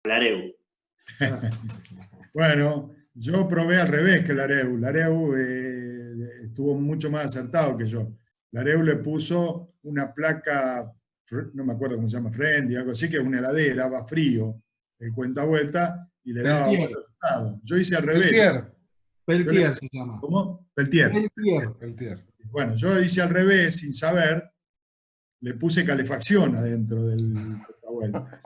La Areu. Bueno, yo probé al revés que Lareu. Lareu estuvo mucho más acertado que yo. Lareu le puso una placa, no me acuerdo cómo se llama, Friendly, algo así, que es una heladera, va frío, el cuenta vuelta, y le daba buen Peltier. resultado. Yo hice al revés. Peltier. Peltier se llama. ¿Cómo? Peltier. Peltier. Bueno, yo hice al revés, sin saber, le puse calefacción adentro del cuenta vuelta.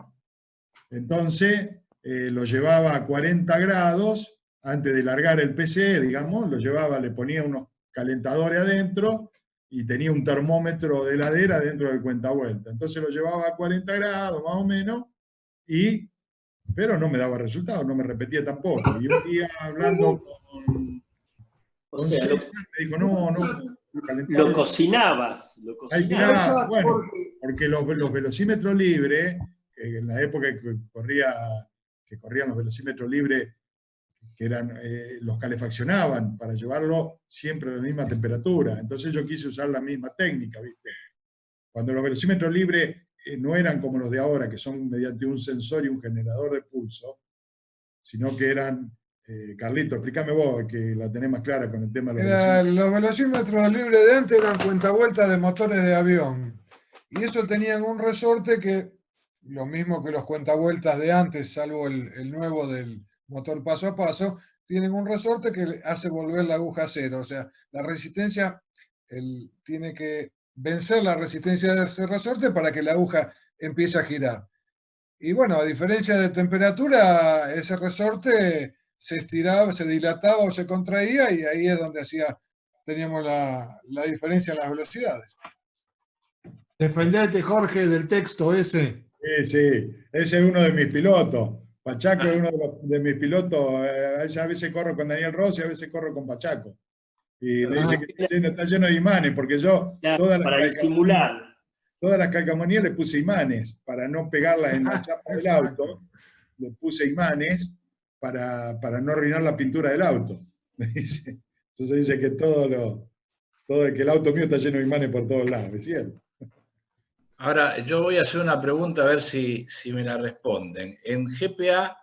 Entonces, lo llevaba a 40 grados, antes de largar el PC, digamos, lo llevaba, le ponía unos calentadores adentro y tenía un termómetro de heladera dentro del cuentavuelta. Entonces lo llevaba a 40 grados, más o menos, pero no me daba resultado, no me repetía tampoco. Y un día hablando con César, me dijo, no, Lo cocinabas. Hay que bueno, porque los velocímetros libres, en la época que corrían los velocímetros libres, que eran, los calefaccionaban para llevarlo siempre a la misma temperatura. Entonces yo quise usar la misma técnica, ¿viste? Cuando los velocímetros libres no eran como los de ahora, que son mediante un sensor y un generador de pulso, sino que eran, Carlito, explícame vos, que la tenés más clara con el tema de los velocímetros libres de antes eran cuentavueltas de motores de avión. Y eso tenían un resorte que, lo mismo que los cuentavueltas de antes, salvo el nuevo del motor paso a paso, tienen un resorte que hace volver la aguja a cero. O sea, la resistencia, tiene que vencer la resistencia de ese resorte para que la aguja empiece a girar. Y bueno, a diferencia de temperatura, ese resorte se estiraba, se dilataba o se contraía, y ahí es donde teníamos la diferencia en las velocidades. Defendete, Jorge, del texto ese. Sí, ese es uno de mis pilotos. Pachaco es uno de mis pilotos. A veces corro con Daniel Rossi, a veces corro con Pachaco. Y me dice que está lleno de imanes, porque yo para disimular. Todas las calcamonías le puse imanes para no pegarlas en la chapa del auto. Le puse imanes para no arruinar la pintura del auto. Me dice. Entonces dice que que el auto mío está lleno de imanes por todos lados, ¿es cierto? Ahora, yo voy a hacer una pregunta a ver si me la responden. En GPA,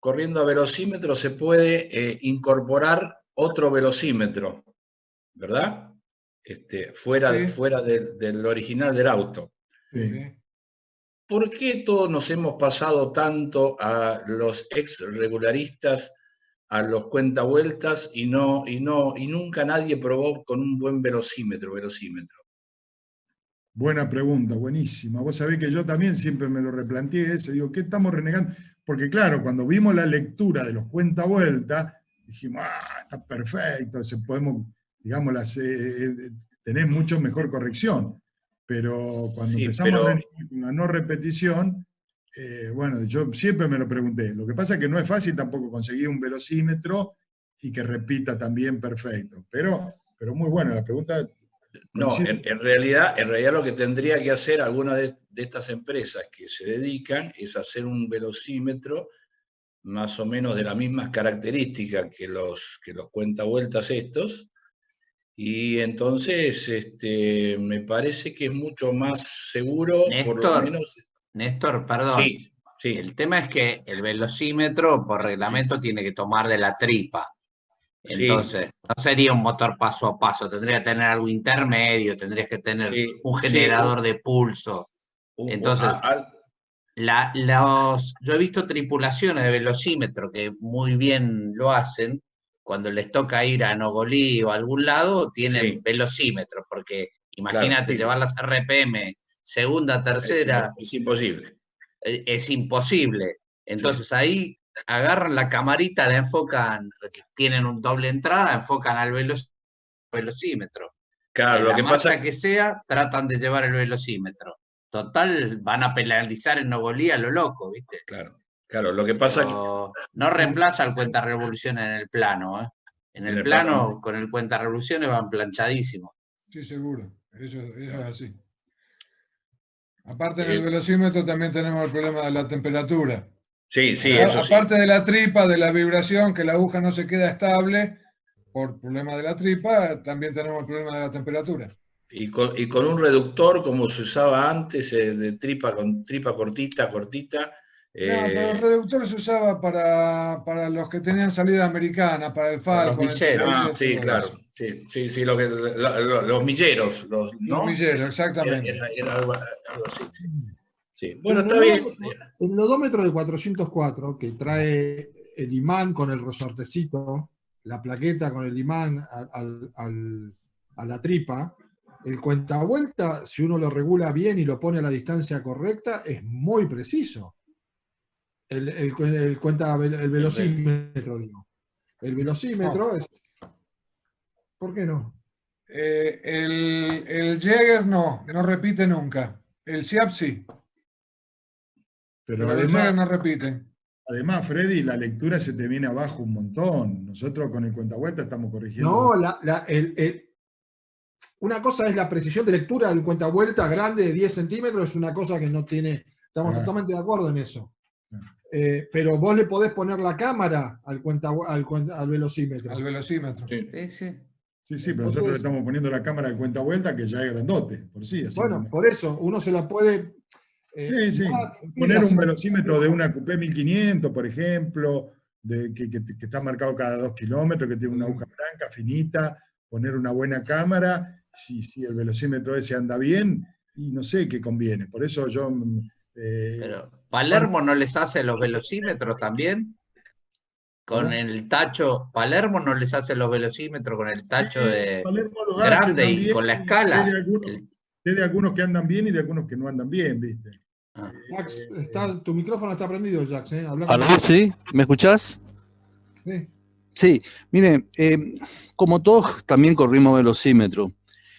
corriendo a velocímetro, se puede incorporar otro velocímetro, ¿verdad? Fuera del original del auto. Sí. ¿Por qué todos nos hemos pasado tanto a los ex regularistas, a los cuentavueltas, y nunca nadie probó con un buen velocímetro? Buena pregunta, buenísima. Vos sabés que yo también siempre me lo replanteé ese, digo, ¿qué estamos renegando? Porque claro, cuando vimos la lectura de los cuentavueltas, dijimos, está perfecto, podemos, digamos, tener mucho mejor corrección. Pero cuando empezamos a renegar con la no repetición, bueno, yo siempre me lo pregunté. Lo que pasa es que no es fácil tampoco conseguir un velocímetro y que repita también perfecto. Pero muy buena la pregunta. No, en realidad lo que tendría que hacer alguna de estas empresas que se dedican es hacer un velocímetro más o menos de las mismas características que los cuentavueltas estos, y entonces me parece que es mucho más seguro, por lo menos. Néstor, perdón. Sí. El tema es que el velocímetro por reglamento tiene que tomar de la tripa. Entonces, no sería un motor paso a paso, tendría que tener algo intermedio, tendrías que tener un generador de pulso. Entonces, yo he visto tripulaciones de velocímetro que muy bien lo hacen, cuando les toca ir a Nogolí o a algún lado, tienen velocímetro, porque imagínate llevar las RPM segunda, tercera. Es imposible. Es imposible. Entonces ahí agarran la camarita, la enfocan, tienen un doble entrada, enfocan al velocímetro. Claro, lo que pasa que sea, tratan de llevar el velocímetro. Total, van a penalizar en Nogolí a lo loco, ¿viste? Claro, lo que pasa que no reemplaza el cuenta revoluciones en el plano, ¿eh? En el plano, con el cuenta revoluciones van planchadísimos. Sí, seguro. Eso es así. Aparte, en el velocímetro también tenemos el problema de la temperatura. Sí, eso sí. Aparte de la tripa, de la vibración, que la aguja no se queda estable por problema de la tripa, también tenemos el problema de la temperatura. Y con un reductor, como se usaba antes, de tripa cortita, pero el reductor se usaba para los que tenían salida americana, para el Para los Falcon, el milleros. Chevrolet, Sí, todo claro. eso. Sí, los milleros, Los ¿no? milleros, exactamente. Era algo así, sí. Sí. En Bueno, el está bien. el odómetro de 404, que trae el imán con el resortecito, la plaqueta con el imán a la tripa, el cuentavuelta, si uno lo regula bien y lo pone a la distancia correcta, es muy preciso. El velocímetro, digo. El velocímetro es... ¿Por qué no? El Jäger no repite nunca. El Siap sí, Pero pero el Jäger además, no repite. además, Freddy, la lectura se te viene abajo un montón. Nosotros con el cuentavuelta estamos corrigiendo. No, una cosa es la precisión de lectura del cuentavuelta grande de 10 centímetros, es una cosa que no tiene, estamos totalmente de acuerdo en eso. Pero vos le podés poner la cámara al velocímetro. Al velocímetro. Sí. Sí, pero nosotros le estamos poniendo la cámara de cuentavuelta que ya es grandote, por sí. Así bueno, que... por eso, uno se la puede... Sí. Poner un velocímetro de una Coupé 1500, por ejemplo, que está marcado cada 2 kilómetros, que tiene una aguja blanca, finita, poner una buena cámara, si el velocímetro ese anda bien, y no sé qué conviene. Por eso yo... Pero ¿Palermo no les hace los velocímetros también? Con el tacho, ¿Palermo no les hace los velocímetros con el tacho de grande y con la escala? Sé de algunos que andan bien y de algunos que no andan bien, ¿viste? Jax, tu micrófono está prendido, Jax. ¿Aló? ¿Sí? ¿Me escuchás? Sí. Sí, mire, como todos también corrimos velocímetro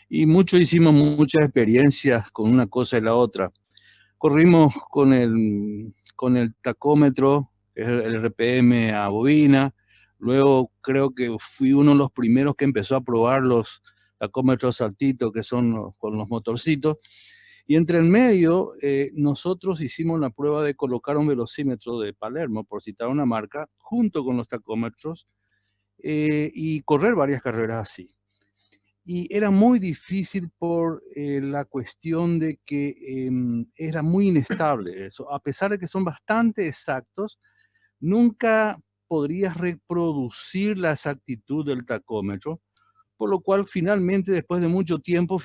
y muchos hicimos muchas experiencias con una cosa y la otra. Corrimos con el tacómetro, que es el RPM a bobina, luego creo que fui uno de los primeros que empezó a probar los tacómetros saltitos, que son con los motorcitos, y entre el medio nosotros hicimos la prueba de colocar un velocímetro de Palermo, por citar una marca, junto con los tacómetros, y correr varias carreras así. Y era muy difícil por la cuestión de que era muy inestable eso. A pesar de que son bastante exactos, nunca podrías reproducir la exactitud del tacómetro, por lo cual finalmente, después de mucho tiempo,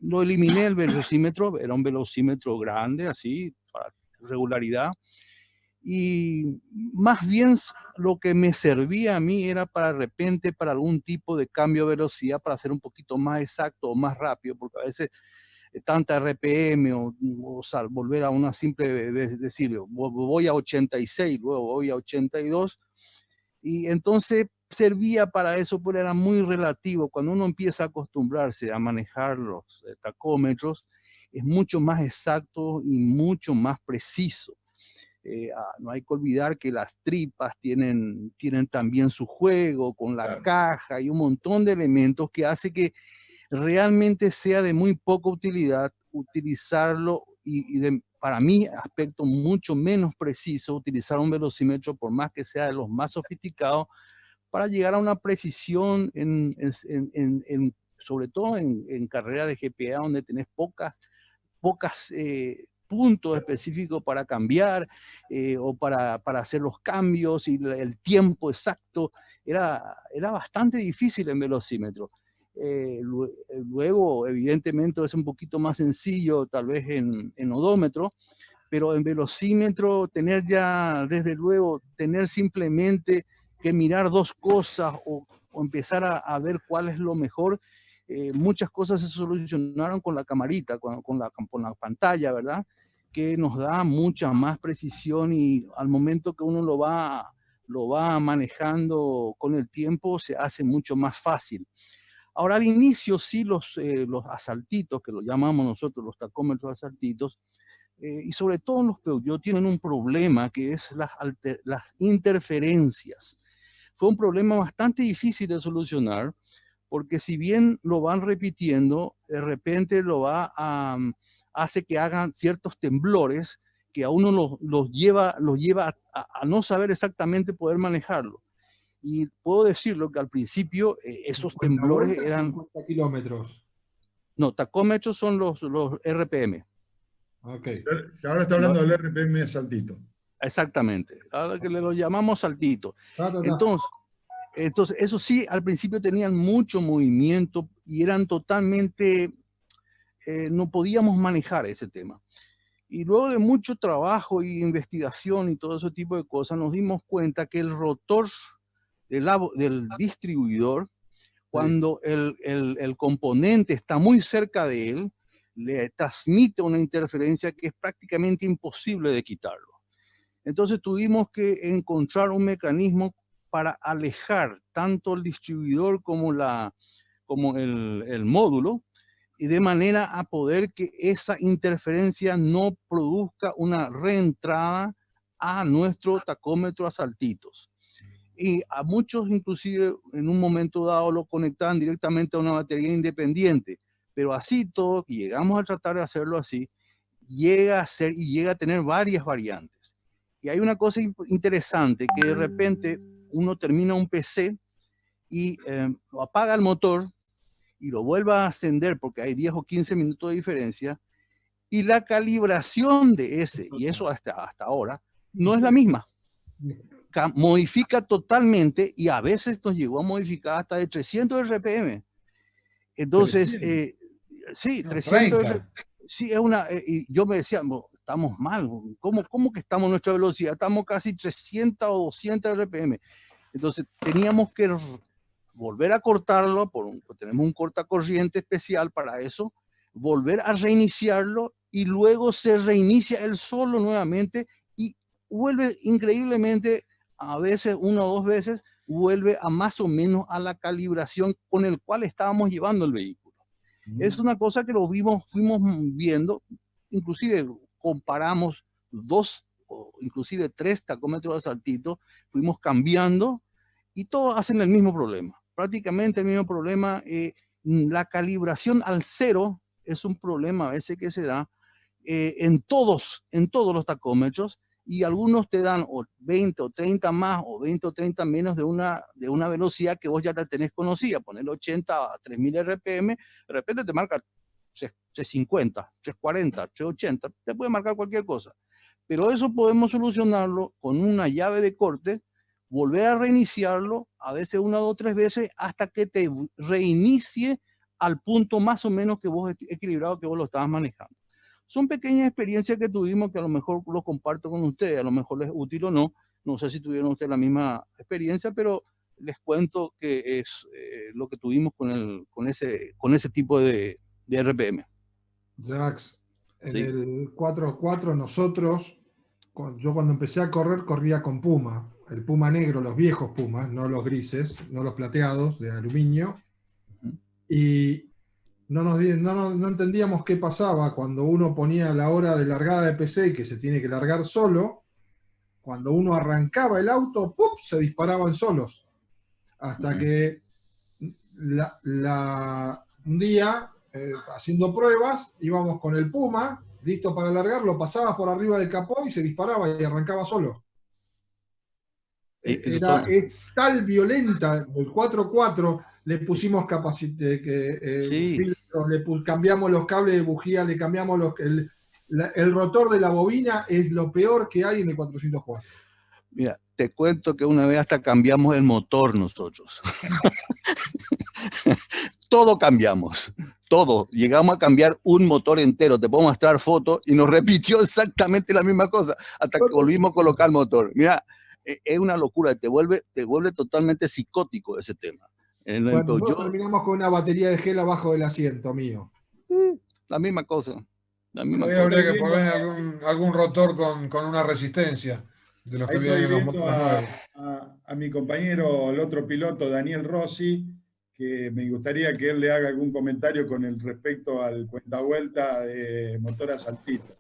lo eliminé el velocímetro, era un velocímetro grande, así, para regularidad, y más bien lo que me servía a mí era para de repente para algún tipo de cambio de velocidad para ser un poquito más exacto o más rápido, porque a veces tanta RPM o volver a una simple, decir, voy a 86, luego voy a 82, y entonces servía para eso, pero era muy relativo. Cuando uno empieza a acostumbrarse a manejar los tacómetros, es mucho más exacto y mucho más preciso. No hay que olvidar que las tripas tienen también su juego con la caja y un montón de elementos que hace que realmente sea de muy poca utilidad utilizarlo para mí, aspecto mucho menos preciso, utilizar un velocímetro, por más que sea de los más sofisticados, para llegar a una precisión, sobre todo en carreras de GPA, donde tenés pocas puntos específicos para cambiar o para hacer los cambios y el tiempo exacto. Era bastante difícil en velocímetro. Luego, evidentemente, es un poquito más sencillo, tal vez en odómetro, pero en velocímetro desde luego, tener simplemente que mirar dos cosas o empezar a ver cuál es lo mejor. Muchas cosas se solucionaron con la camarita, con la pantalla, ¿verdad? Que nos da mucha más precisión y al momento que uno lo va manejando con el tiempo, se hace mucho más fácil. Ahora, al inicio, sí, los asaltitos, que lo llamamos nosotros los tacómetros asaltitos, y sobre todo los Peugeot tienen un problema que es las interferencias. Fue un problema bastante difícil de solucionar, porque si bien lo van repitiendo, de repente hace que hagan ciertos temblores que a uno los lleva a no saber exactamente poder manejarlo. Y puedo decirlo que al principio esos temblores eran... 50 kilómetros. No, tacómetros son los RPM. Ok. Ahora está hablando del RPM saltito. Exactamente. Ahora que le lo llamamos saltito. Ta, ta, ta. Entonces, eso sí, al principio tenían mucho movimiento y eran totalmente, no podíamos manejar ese tema. Y luego de mucho trabajo y investigación y todo ese tipo de cosas, nos dimos cuenta que el rotor del distribuidor, cuando el componente está muy cerca de él, le transmite una interferencia que es prácticamente imposible de quitarlo. Entonces tuvimos que encontrar un mecanismo para alejar tanto el distribuidor como el módulo, y de manera a poder que esa interferencia no produzca una reentrada a nuestro tacómetro a saltitos. Y a muchos inclusive en un momento dado lo conectaban directamente a una batería independiente, pero así todo, y llegamos a tratar de hacerlo así, llega a tener varias variantes. Y hay una cosa interesante, que de repente uno termina un PC y lo apaga el motor y lo vuelve a encender porque hay 10 o 15 minutos de diferencia, y la calibración de ese, y eso hasta ahora, no es la misma. Modifica totalmente, y a veces nos llegó a modificar hasta de 300 RPM. Entonces, sí, 300 RPM. Sí, es una, y yo me decía, estamos mal, ¿cómo que estamos en nuestra velocidad? Estamos casi 300 o 200 RPM. Entonces, teníamos que volver a cortarlo, tenemos un cortacorriente especial para eso, volver a reiniciarlo, y luego se reinicia él solo nuevamente, y vuelve increíblemente, a veces, 1 o 2 veces, vuelve a más o menos a la calibración con el cual estábamos llevando el vehículo. Es una cosa que fuimos viendo, inclusive comparamos 2 o inclusive 3 tacómetros de saltito, fuimos cambiando, y todos hacen el mismo problema, prácticamente el mismo problema. La calibración al cero es un problema a veces que se da en todos los tacómetros, y algunos te dan 20 o 30 más o 20 o 30 menos de una velocidad que vos ya la tenés conocida. Poner 80 a 3000 RPM, de repente te marca 350, 340, 380, te puede marcar cualquier cosa. Pero eso podemos solucionarlo con una llave de corte, volver a reiniciarlo, a veces 1, 2, 3 veces, hasta que te reinicie al punto más o menos que vos equilibrado que vos lo estabas manejando. Son pequeñas experiencias que tuvimos, que a lo mejor lo comparto con ustedes, a lo mejor les es útil o no. No sé si tuvieron ustedes la misma experiencia, pero les cuento que es lo que tuvimos con ese tipo de RPM. Jax, en Sí. el 4.4 nosotros, yo cuando empecé a correr, corría con Puma, el Puma negro, los viejos Pumas, no los grises, no los plateados de aluminio, y no entendíamos qué pasaba cuando uno ponía la hora de largada de PC, que se tiene que largar solo. Cuando uno arrancaba el auto, ¡pum!, se disparaban solos. Hasta que un día, haciendo pruebas, íbamos con el Puma, listo para largar, lo pasabas por arriba del capó y se disparaba y arrancaba solo. Es tal violenta, el 4.4, le pusimos filtros, cambiamos los cables de bujía, le cambiamos el rotor de la bobina, es lo peor que hay en el 404. Mira, te cuento que una vez hasta cambiamos el motor nosotros. Todo cambiamos, todo. Llegamos a cambiar un motor entero, te puedo mostrar fotos, y nos repitió exactamente la misma cosa, hasta que volvimos a colocar el motor. Mira, es una locura, te vuelve totalmente psicótico ese tema. Bueno, nosotros terminamos con una batería de gel abajo del asiento mío. La misma cosa. Habría que poner algún rotor con una resistencia de los que vienen en los motores nuevos. A mi compañero, el otro piloto, Daniel Rossi, que me gustaría que él le haga algún comentario con respecto al cuentavuelta de motor a saltito.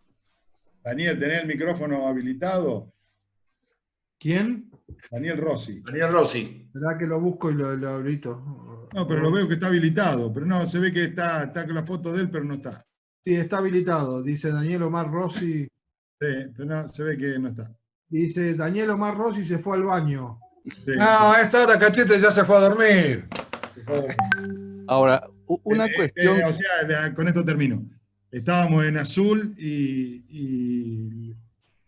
Daniel, ¿tenés el micrófono habilitado? ¿Quién? Daniel Rossi. Daniel Rossi. ¿Verdad que lo busco y lo habilito? No, pero lo veo que está habilitado. Pero no, se ve que está con la foto de él, pero no está. Sí, está habilitado. Dice Daniel Omar Rossi. Sí, pero no, se ve que no está. Dice Daniel Omar Rossi se fue al baño. Sí, no, a esta hora Cachete ya se fue a dormir. Ahora, una cuestión... o sea, con esto termino. estábamos en azul y,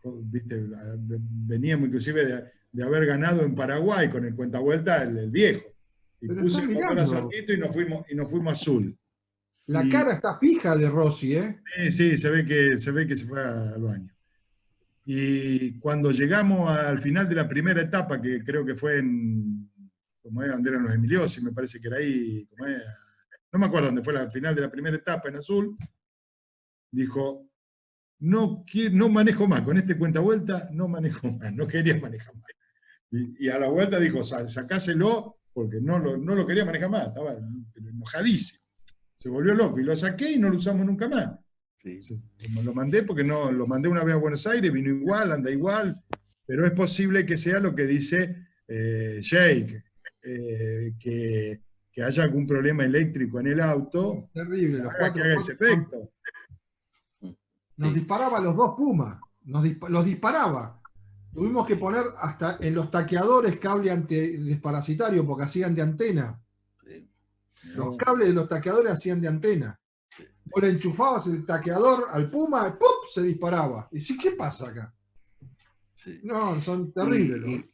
viste, veníamos inclusive de haber ganado en Paraguay con el cuentavuelta el viejo. Y Pero puse está el motor a mirando. saltito y nos fuimos azul. La Y- cara está fija de Rossi, ¿eh? Sí, se ve que se fue al baño. Y cuando llegamos al final de la primera etapa, que creo que fue en, como es, donde eran los Emiliosi, me parece que era ahí, como es, no me acuerdo dónde fue la final de la primera etapa en azul, dijo, no manejo más, con este cuenta vuelta no manejo más, no quería manejar más. Y a la vuelta dijo, sacáselo, porque no lo quería manejar más, estaba enojadísimo. Se volvió loco, y lo saqué y no lo usamos nunca más. Sí. Lo mandé porque no, lo mandé una vez a Buenos Aires, vino igual, anda igual, pero es posible que sea lo que dice Jake, que haya algún problema eléctrico en el auto, Terrible, los que cuatro. haga ese efecto. Nos disparaba los dos Pumas, los disparaba. Tuvimos que poner hasta en los taqueadores cable antidesparasitario porque hacían de antena. Sí. Los cables de los taqueadores hacían de antena. Vos le enchufabas el taqueador al Puma, ¡pum! Se disparaba. Y sí, ¿qué pasa acá? Sí. No, son terribles.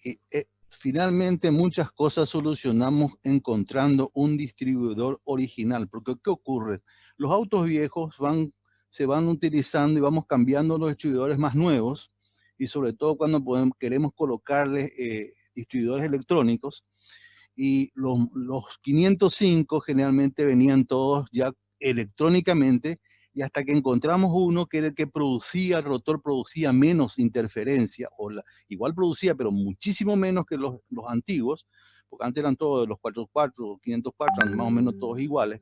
Finalmente muchas cosas solucionamos encontrando un distribuidor original, porque ¿qué ocurre? Los autos viejos se van utilizando y vamos cambiando los distribuidores más nuevos, y sobre todo cuando queremos colocarles distribuidores electrónicos, y los 505 generalmente venían todos ya electrónicamente, y hasta que encontramos uno que era el que producía, el rotor producía menos interferencia, igual producía, pero muchísimo menos que los antiguos, porque antes eran todos los 404, 504, eran más o menos todos iguales,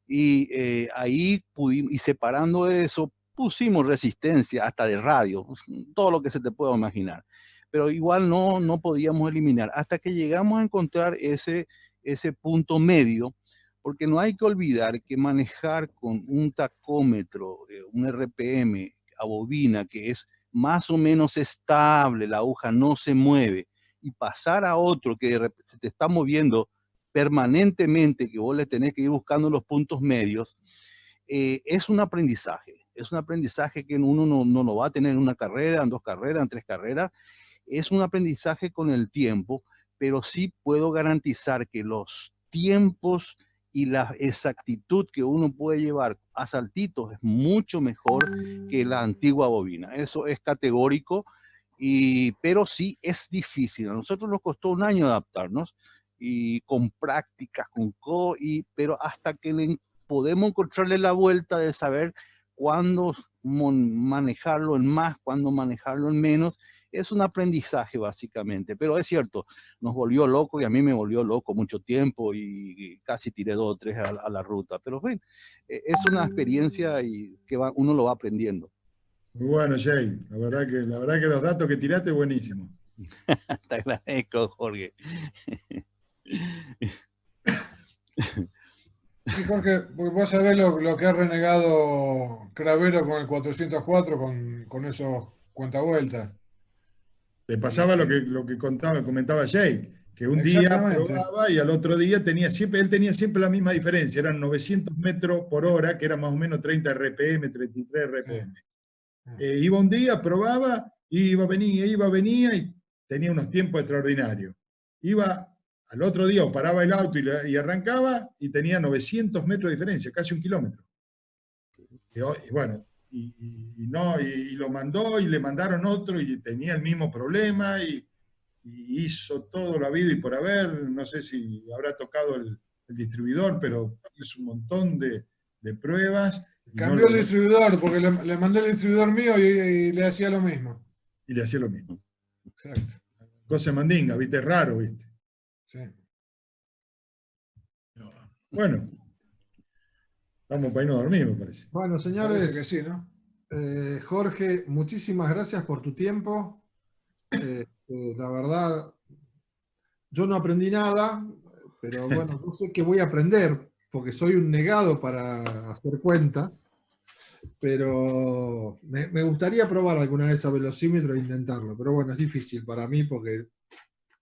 y ahí pudimos, y separando eso, pusimos resistencia hasta de radio, todo lo que se te pueda imaginar, pero igual no podíamos eliminar, hasta que llegamos a encontrar ese punto medio, porque no hay que olvidar que manejar con un tacómetro, un RPM a bobina, que es más o menos estable, la aguja no se mueve, y pasar a otro que se te está moviendo permanentemente, que vos le tenés que ir buscando los puntos medios, es un aprendizaje que uno no lo va a tener en una carrera, en 2 carreras, en 3 carreras, es un aprendizaje con el tiempo, pero sí puedo garantizar que los tiempos y la exactitud que uno puede llevar a saltitos es mucho mejor que la antigua bobina. Eso es categórico, pero sí es difícil. A nosotros nos costó un año adaptarnos, y con prácticas, pero hasta que podemos encontrarle la vuelta de saber cuándo manejarlo en más, cuándo manejarlo en menos, es un aprendizaje básicamente, pero es cierto, nos volvió loco y a mí me volvió loco mucho tiempo y casi tiré 2 o 3 a la ruta, pero bueno, es una experiencia y que uno lo va aprendiendo. Muy bueno, Jay, la verdad que los datos que tiraste, buenísimos. Te agradezco, Jorge. Sí, Jorge, vos sabés lo que ha renegado Cravero con el 404 con esos cuentavueltas. Le pasaba lo que comentaba Jake, que un día Exactamente. probaba y al otro día él tenía siempre la misma diferencia, eran 900 metros por hora, que era más o menos 30 RPM, 33 RPM. Iba un día, probaba, iba, venía y tenía unos tiempos extraordinarios. Iba al otro día, o paraba el auto y arrancaba y tenía 900 metros de diferencia, casi 1 kilómetro. Y bueno, y lo mandó y le mandaron otro y tenía el mismo problema y hizo todo lo habido y por haber, no sé si habrá tocado el distribuidor, pero hizo un montón de pruebas. Cambió el distribuidor, porque le mandé el distribuidor mío y le hacía lo mismo. Y le hacía lo mismo. Exacto. Cosa mandinga, ¿viste? Raro, ¿viste? Sí. Bueno, vamos para irnos a dormir, me parece. Bueno, señores, Parece que sí, ¿no? Jorge, muchísimas gracias por tu tiempo. La verdad, yo no aprendí nada, pero bueno, no sé qué voy a aprender, porque soy un negado para hacer cuentas, pero me gustaría probar alguna vez a velocímetro e intentarlo, pero bueno, es difícil para mí porque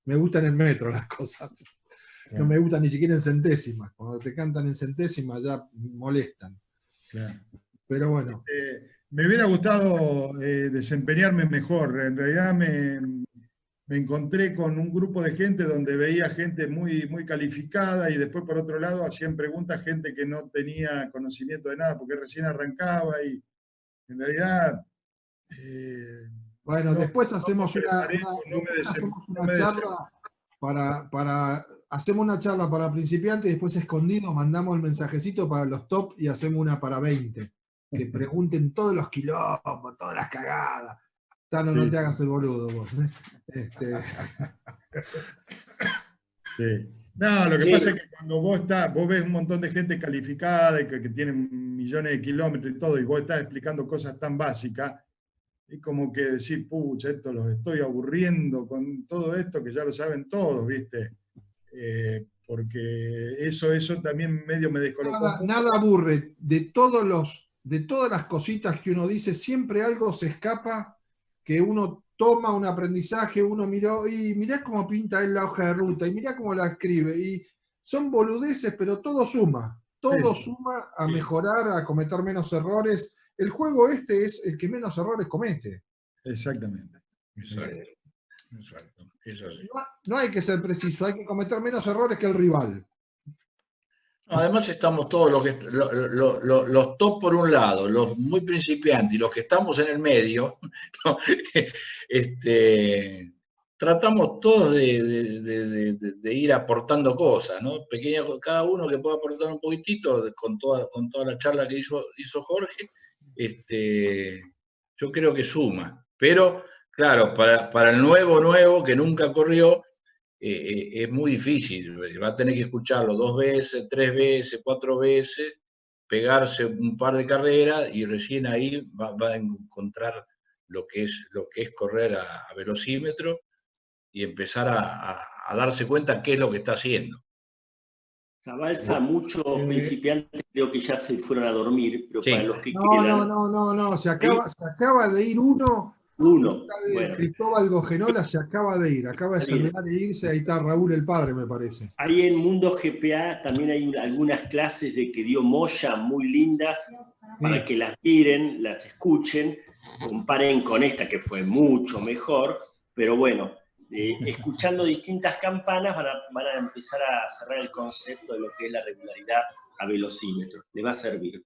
me gustan en metro las cosas. No me gustan ni siquiera en centésimas. Cuando te cantan en centésimas ya molestan. Claro. Pero bueno. Me hubiera gustado desempeñarme mejor. En realidad me encontré con un grupo de gente donde veía gente muy, muy calificada y después por otro lado hacían preguntas gente que no tenía conocimiento de nada porque recién arrancaba y en realidad... bueno, no, después no hacemos me una, preparé, no me después hacemos no una me charla hacemos una charla para principiantes y después escondido mandamos el mensajecito para los top y hacemos una para 20. Que pregunten todos los quilombos, todas las cagadas. Tano, Sí. no te hagas el boludo vos. Sí. No, lo que Sí. pasa es que cuando vos ves un montón de gente calificada y que tienen millones de kilómetros y todo, y vos estás explicando cosas tan básicas, es como que decir, pucha, esto los estoy aburriendo con todo esto que ya lo saben todos, ¿viste? Porque eso también medio me descolocó. Nada aburre. De todas las cositas que uno dice, siempre algo se escapa que uno toma un aprendizaje, uno miró, y mirá cómo pinta él la hoja de ruta, y mirá cómo la escribe, y son boludeces, pero todo suma. Todo suma a mejorar, a cometer menos errores. El juego este es el que menos errores comete. Exactamente. Exacto. Eso sí. No hay que ser preciso, hay que cometer menos errores que el rival. Además estamos todos los top por un lado, los muy principiantes y los que estamos en el medio, ¿no? Tratamos todos de ir aportando cosas, ¿no? Cada uno que pueda aportar un poquitito con toda la charla que hizo Jorge, yo creo que suma. Pero, claro, para el nuevo que nunca corrió, es muy difícil, va a tener que escucharlo 2 veces, 3 veces, 4 veces, pegarse un par de carreras y recién ahí va a encontrar lo que es correr a velocímetro y empezar a darse cuenta qué es lo que está haciendo. Zabalza, muchos principiantes creo que ya se fueron a dormir, pero Sí. para los que quedan... No, se acaba de ir uno. Bueno. Cristóbal Gogenola se acaba de ir, acaba de terminar de irse, ahí está Raúl el padre, me parece. Ahí en Mundo GPA también hay algunas clases de que dio Moya muy lindas, para que las miren, las escuchen, comparen con esta que fue mucho mejor, pero bueno, escuchando distintas campanas van a empezar a cerrar el concepto de lo que es la regularidad a velocímetro. Le va a servir.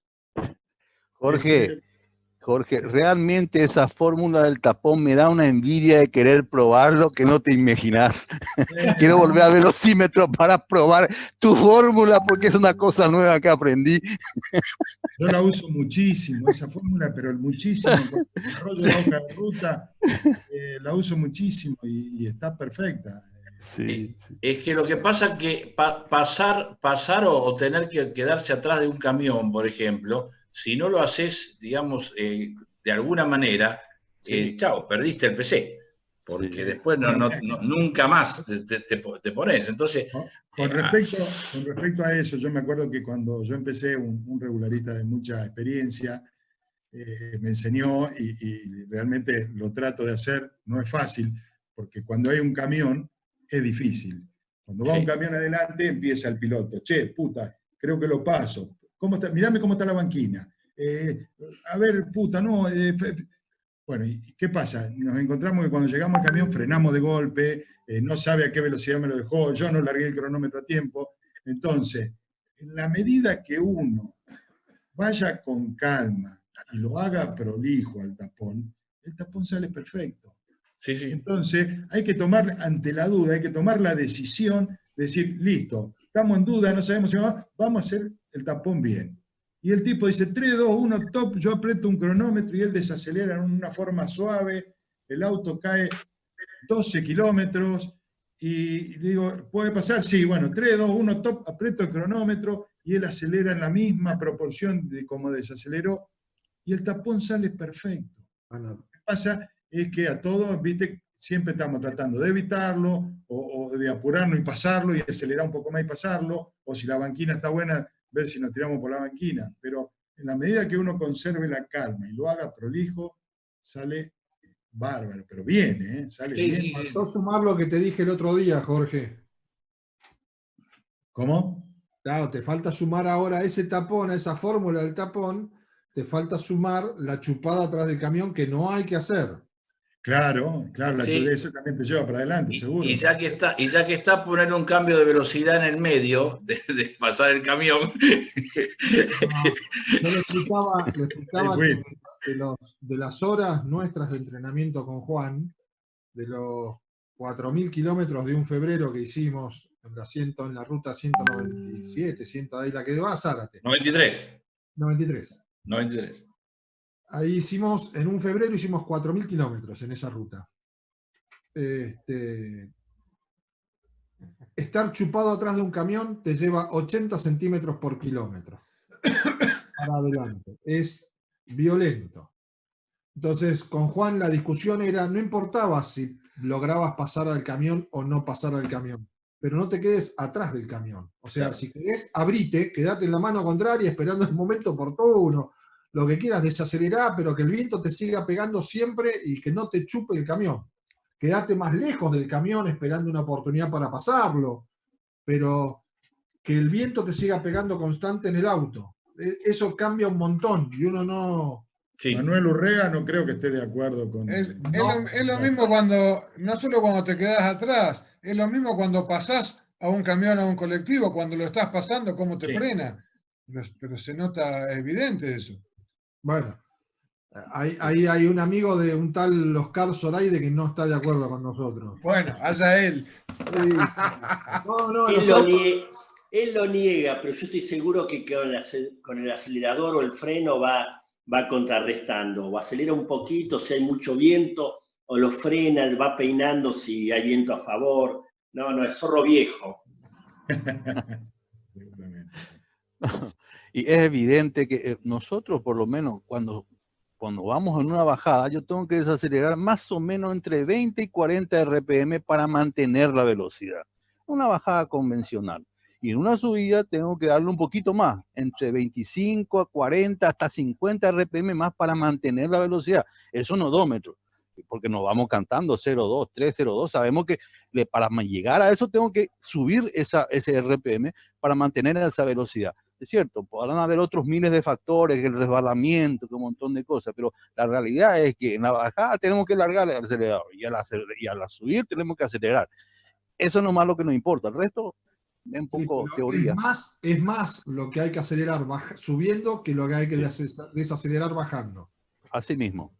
Jorge, realmente esa fórmula del tapón me da una envidia de querer probarlo que no te imaginás. Quiero volver a velocímetro para probar tu fórmula porque es una cosa nueva que aprendí. Yo la uso muchísimo, esa fórmula, pero muchísimo. Cuando desarrollo la hoja de ruta, la uso muchísimo y está perfecta. Sí. Es que lo que pasa es que pasar o tener que quedarse atrás de un camión, por ejemplo, si no lo haces, digamos, de alguna manera, chao, perdiste el PC. Porque después nunca más te pones. Entonces, con respecto a eso, yo me acuerdo que cuando yo empecé, un regularista de mucha experiencia me enseñó y realmente lo trato de hacer, no es fácil, porque cuando hay un camión es difícil. Cuando va un camión adelante, empieza el piloto. Che, puta, creo que lo paso. ¿Cómo está? Mirame cómo está la banquina. A ver, puta, no. Bueno, ¿y qué pasa? Nos encontramos que cuando llegamos al camión frenamos de golpe, no sabe a qué velocidad me lo dejó, yo no largué el cronómetro a tiempo. Entonces, en la medida que uno vaya con calma y lo haga prolijo al tapón, el tapón sale perfecto. Sí, sí. Entonces, hay que tomar, ante la duda, hay que tomar la decisión de decir, listo, estamos en duda, no sabemos si vamos a hacer el tapón bien. Y el tipo dice, 3, 2, 1, top, yo aprieto un cronómetro y él desacelera en una forma suave, el auto cae 12 kilómetros, y digo, ¿puede pasar? Sí, bueno, 3, 2, 1, top, aprieto el cronómetro, y él acelera en la misma proporción de como desaceleró, y el tapón sale perfecto. Lo que pasa es que a todos, viste, siempre estamos tratando de evitarlo, o de apurarnos y pasarlo, y acelerar un poco más y pasarlo, o si la banquina está buena, ver si nos tiramos por la banquina. Pero en la medida que uno conserve la calma y lo haga prolijo, sale bárbaro, pero bien, ¿eh? Sale bien. Sí. Faltó sumar lo que te dije el otro día, Jorge. ¿Cómo? Claro, te falta sumar ahora ese tapón, esa fórmula del tapón, te falta sumar la chupada atrás del camión que no hay que hacer. Claro, Sí. eso también te lleva para adelante, seguro. Y ya que está, poner un cambio de velocidad en el medio de pasar el camión. Yo le explicaba Ahí que de las horas nuestras de entrenamiento con Juan, de los 4.000 kilómetros de un febrero que hicimos en la ruta 197, ahí la que va a Zárate. 93. 93. Ahí hicimos, en un febrero hicimos 4.000 kilómetros en esa ruta. Estar chupado atrás de un camión te lleva 80 centímetros por kilómetro. Para adelante. Es violento. Entonces, con Juan la discusión era, no importaba si lograbas pasar al camión o no pasar al camión, pero no te quedes atrás del camión. O sea, si querés, abrite, quedate en la mano contraria esperando el momento oportuno, lo que quieras, desacelerar, pero que el viento te siga pegando siempre y que no te chupe el camión. Quedate más lejos del camión esperando una oportunidad para pasarlo, pero que el viento te siga pegando constante en el auto. Eso cambia un montón y uno no... Sí. Manuel Urrea no creo que esté de acuerdo con... Es lo mismo cuando, no solo cuando te quedás atrás, es lo mismo cuando pasás a un camión, a un colectivo, cuando lo estás pasando, cómo te frena. Pero se nota evidente eso. Bueno, ahí hay un amigo de un tal Oscar Zoraide que no está de acuerdo con nosotros. Bueno, allá él. Él lo niega, pero yo estoy seguro que con el acelerador o el freno va contrarrestando, o acelera un poquito si hay mucho viento, o lo frena, va peinando si hay viento a favor. No, es zorro viejo. Y es evidente que nosotros, por lo menos, cuando vamos en una bajada, yo tengo que desacelerar más o menos entre 20 y 40 RPM para mantener la velocidad. Una bajada convencional. Y en una subida tengo que darle un poquito más, entre 25 a 40 hasta 50 RPM más para mantener la velocidad. Eso no odómetro, porque nos vamos cantando 0,2, 3, 0,2. Sabemos que para llegar a eso tengo que subir ese RPM para mantener esa velocidad. Es cierto, podrán haber otros miles de factores, el resbalamiento, un montón de cosas, pero la realidad es que en la bajada tenemos que largar el acelerador y a la subir tenemos que acelerar. Eso nomás lo que nos importa, el resto es un poco teoría. Es más lo que hay que acelerar subiendo que lo que hay que desacelerar bajando. Así mismo.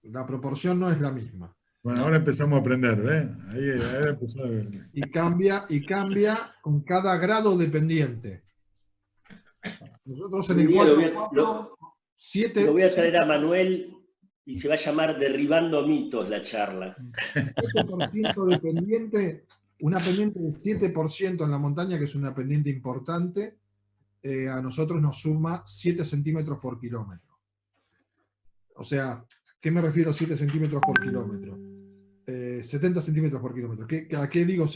La proporción no es la misma. Bueno, ahora empezamos a aprender, ¿ves? Ahí empezó a ver. Y cambia con cada grado dependiente. Nosotros en el 4 lo voy a traer a Manuel y se va a llamar Derribando Mitos la charla. 7% dependiente, una pendiente de 7% en la montaña, que es una pendiente importante, a nosotros nos suma 7 centímetros por kilómetro. O sea, ¿qué me refiero a 7 centímetros por kilómetro? 70 centímetros por kilómetro. ¿A qué digo